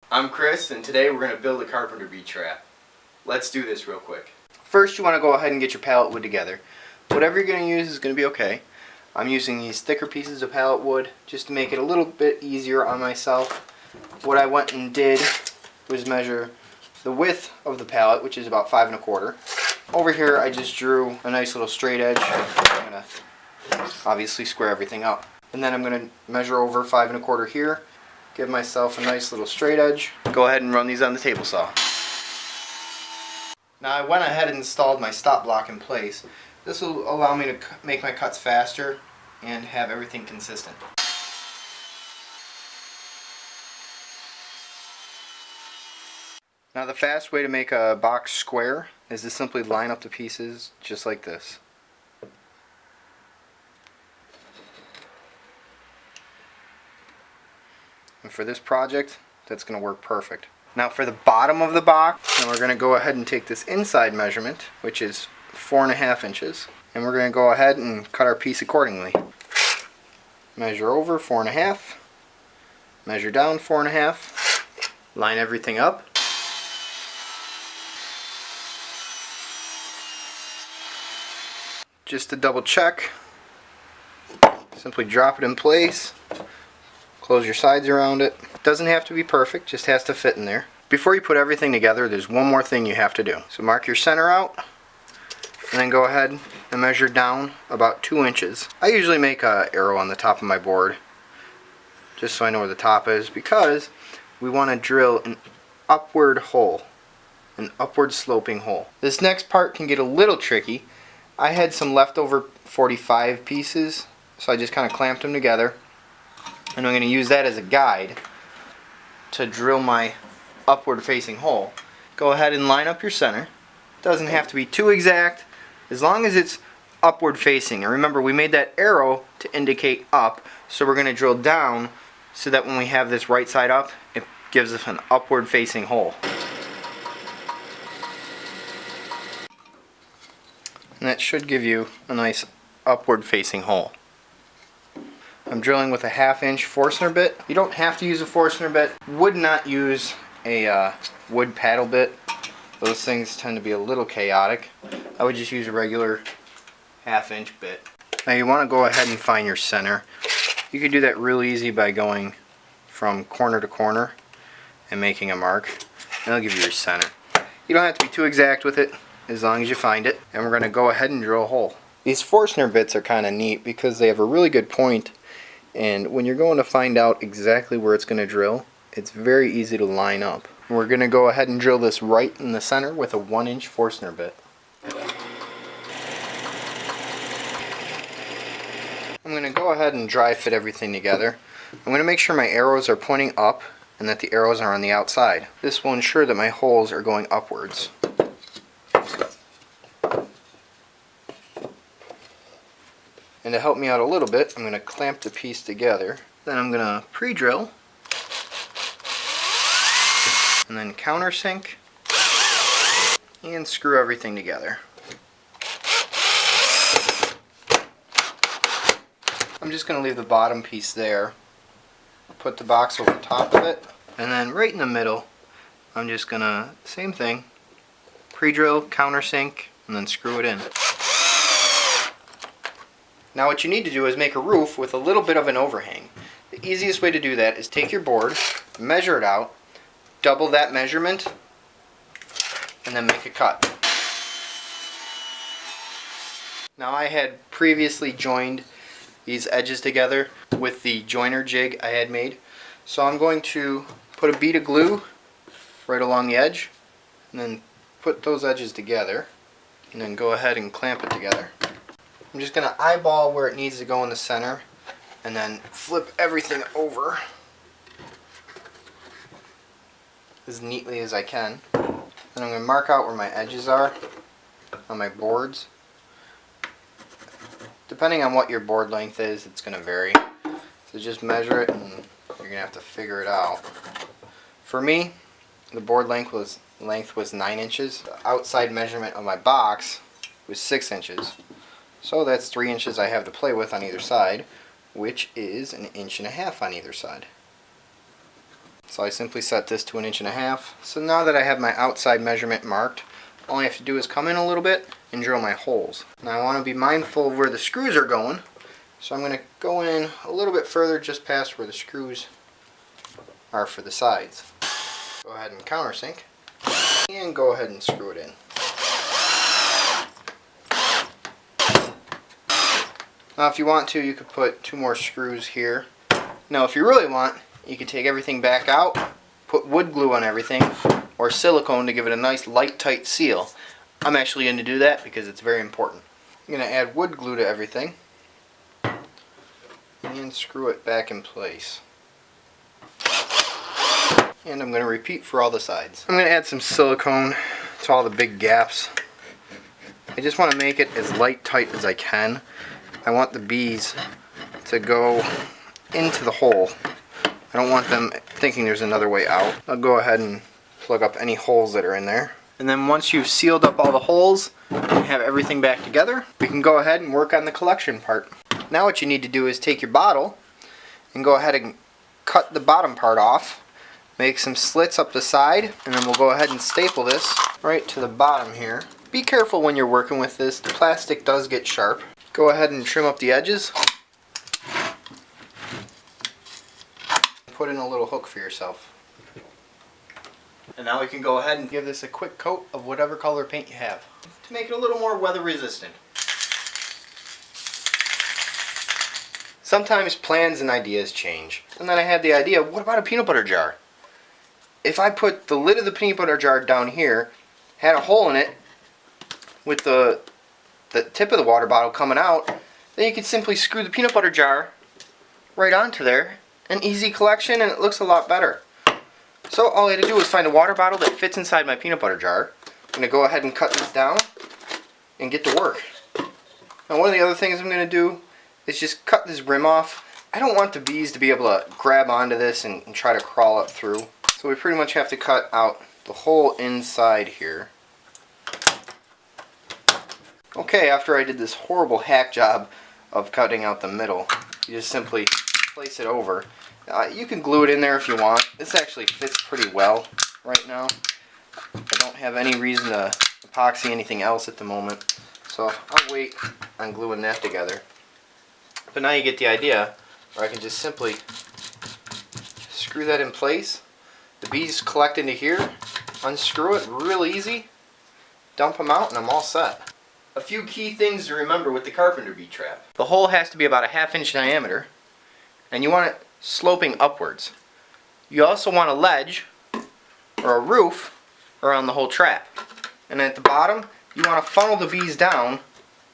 I'm Chris, and today we're going to build a Carpenter bee trap. Let's do this real quick. First, you want to go ahead and get your pallet wood together. Whatever you're going to use is going to be okay. I'm using these thicker pieces of pallet wood just to make it a little bit easier on myself. What I went and did was measure the width of the pallet, which is about 5 1/4. Over here I just drew a nice little straight edge. I'm going to obviously square everything up. And then I'm going to measure over 5 1/4 here. Give myself a nice little straight edge. Go ahead and run these on the table saw. Now I went ahead and installed my stop block in place. This will allow me to make my cuts faster and have everything consistent. Now the fast way to make a box square is to simply line up the pieces just like this. And for this project, that's going to work perfect. Now for the bottom of the box, we're going to go ahead and take this inside measurement, which is 4 1/2 inches, and we're going to go ahead and cut our piece accordingly. Measure over 4 1/2, measure down 4 1/2, line everything up. Just to double check, simply drop it in place. Close your sides around it. Doesn't have to be perfect, just has to fit in there. Before you put everything together, there's one more thing you have to do. So mark your center out, and then go ahead and measure down about 2 inches. I usually make an arrow on the top of my board, just so I know where the top is, because we want to drill an upward hole, an upward sloping hole. This next part can get a little tricky. I had some leftover 45 pieces, so I just kind of clamped them together. And I'm going to use that as a guide to drill my upward facing hole. Go ahead and line up your center. Doesn't have to be too exact, as long as it's upward facing. And remember, we made that arrow to indicate up, so we're going to drill down so that when we have this right side up, it gives us an upward facing hole. And that should give you a nice upward facing hole. I'm drilling with a 1/2 inch Forstner bit. You don't have to use a Forstner bit. Would not use a wood paddle bit. Those things tend to be a little chaotic. I would just use a regular 1/2 inch bit. Now you want to go ahead and find your center. You can do that real easy by going from corner to corner and making a mark. And that'll give you your center. You don't have to be too exact with it, as long as you find it. And we're going to go ahead and drill a hole. These Forstner bits are kind of neat because they have a really good point. And when you're going to find out exactly where it's going to drill, it's very easy to line up. We're going to go ahead and drill this right in the center with a 1 inch Forstner bit. I'm going to go ahead and dry fit everything together. I'm going to make sure my arrows are pointing up and that the arrows are on the outside. This will ensure that my holes are going upwards. And to help me out a little bit, I'm going to clamp the piece together. Then I'm going to pre-drill, and then countersink, and screw everything together. I'm just going to leave the bottom piece there, put the box over top of it, and then right in the middle, I'm just going to, same thing, pre-drill, countersink, and then screw it in. Now what you need to do is make a roof with a little bit of an overhang. The easiest way to do that is take your board, measure it out, double that measurement, and then make a cut. Now I had previously joined these edges together with the joiner jig I had made. So I'm going to put a bead of glue right along the edge, and then put those edges together, and then go ahead and clamp it together. I'm just going to eyeball where it needs to go in the center and then flip everything over as neatly as I can. Then I'm going to mark out where my edges are on my boards. Depending on what your board length is, it's going to vary. So just measure it and you're going to have to figure it out. For me, the board length was 9 inches. The outside measurement of my box was 6 inches. So that's 3 inches I have to play with on either side, which is 1.5 inches on either side. So I simply set this to 1.5 inches. So now that I have my outside measurement marked, all I have to do is come in a little bit and drill my holes. Now I want to be mindful of where the screws are going, so I'm going to go in a little bit further just past where the screws are for the sides. Go ahead and countersink and go ahead and screw it in. Now if you want to, you could put 2 more screws here. Now if you really want, you could take everything back out, put wood glue on everything, or silicone to give it a nice light tight seal. I'm actually going to do that because it's very important. I'm going to add wood glue to everything and screw it back in place. And I'm going to repeat for all the sides. I'm going to add some silicone to all the big gaps. I just want to make it as light tight as I can. I want the bees to go into the hole. I don't want them thinking there's another way out. I'll go ahead and plug up any holes that are in there. And then once you've sealed up all the holes and have everything back together, we can go ahead and work on the collection part. Now what you need to do is take your bottle and go ahead and cut the bottom part off, make some slits up the side, and then we'll go ahead and staple this right to the bottom here. Be careful when you're working with this, the plastic does get sharp. Go ahead and trim up the edges. Put in a little hook for yourself. And now we can go ahead and give this a quick coat of whatever color paint you have to make it a little more weather resistant. Sometimes plans and ideas change. And then I had the idea, what about a peanut butter jar? If I put the lid of the peanut butter jar down here, had a hole in it with the tip of the water bottle coming out, then you could simply screw the peanut butter jar right onto there. An easy collection, and it looks a lot better. So all I had to do was find a water bottle that fits inside my peanut butter jar. I'm going to go ahead and cut this down and get to work. Now one of the other things I'm going to do is just cut this rim off. I don't want the bees to be able to grab onto this and try to crawl up through. So we pretty much have to cut out the whole inside here. Okay, after I did this horrible hack job of cutting out the middle, you just simply place it over. You can glue it in there if you want. This actually fits pretty well right now. I don't have any reason to epoxy anything else at the moment, so I'll wait on gluing that together. But now you get the idea, where I can just simply screw that in place. The bees collect into here, unscrew it real easy, dump them out, and I'm all set. A few key things to remember with the Carpenter bee trap. The hole has to be about a 1/2 inch diameter, and you want it sloping upwards. You also want a ledge or a roof around the whole trap. And at the bottom, you want to funnel the bees down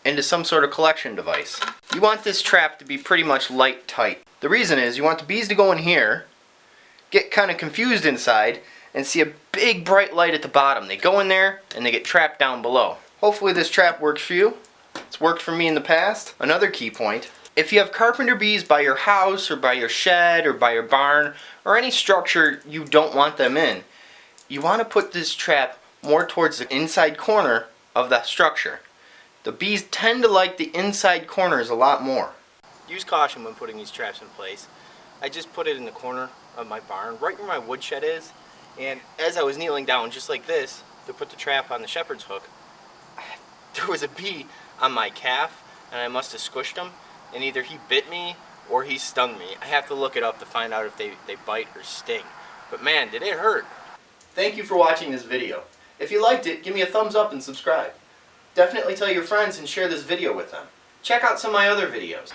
into some sort of collection device. You want this trap to be pretty much light tight. The reason is you want the bees to go in here, get kind of confused inside, and see a big bright light at the bottom. They go in there and they get trapped down below. Hopefully this trap works for you. It's worked for me in the past. Another key point, if you have carpenter bees by your house or by your shed or by your barn or any structure you don't want them in, you want to put this trap more towards the inside corner of that structure. The bees tend to like the inside corners a lot more. Use caution when putting these traps in place. I just put it in the corner of my barn, right where my woodshed is, and as I was kneeling down just like this to put the trap on the shepherd's hook, there was a bee on my calf and I must have squished him, and either he bit me or he stung me. I have to look it up to find out if they bite or sting. But man, did it hurt. Thank you for watching this video. If you liked it, give me a thumbs up and subscribe. Definitely tell your friends and share this video with them. Check out some of my other videos.